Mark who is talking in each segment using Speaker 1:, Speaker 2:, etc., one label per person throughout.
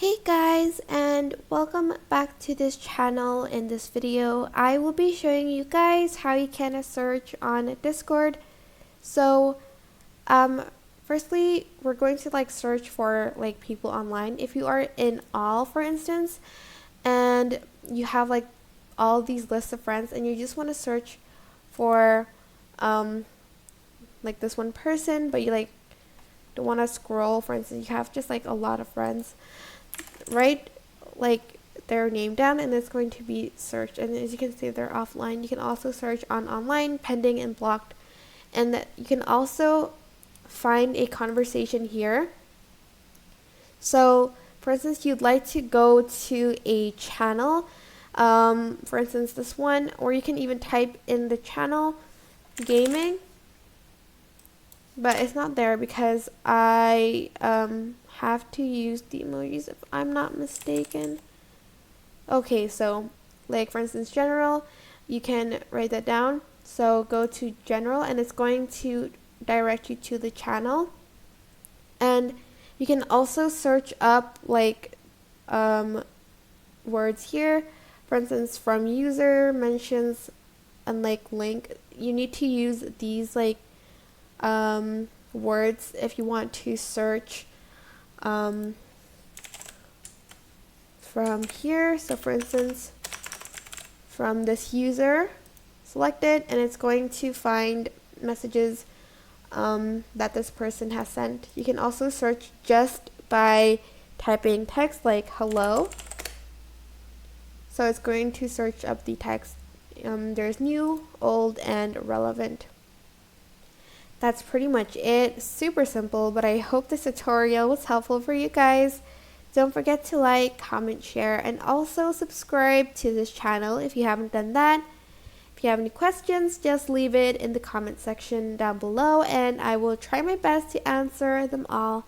Speaker 1: Hey guys, and welcome back to this channel. In this video I will be showing you guys how you can search on Discord. So firstly we're going to search for people online. If you are in all, for instance, and you have all these lists of friends and you just want to search for this one person, but you don't want to scroll. For instance, you have just a lot of friends, write their name down and it's going to be searched, and as you can see they're offline. You can also search on online, pending, and blocked, and you can also find a conversation here. So for instance, you'd like to go to a channel, for instance this one, or you can even type in the channel gaming, but it's not there because I have to use the emojis if I'm not mistaken. Okay, so for instance general, you can write that down. So go to general and it's going to direct you to the channel, and you can also search up words here. For instance, from user, mentions, and link. You need to use these words if you want to search from here. So for instance, from this user, select it and it's going to find messages that this person has sent. You can also search just by typing text like hello. So it's going to search up the text. There's new, old, and relevant. That's pretty much it. Super simple, but I hope this tutorial was helpful for you guys. Don't forget to like, comment, share, and also subscribe to this channel if you haven't done that. If you have any questions, just leave it in the comment section down below and I will try my best to answer them all.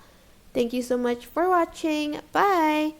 Speaker 1: Thank you so much for watching. Bye!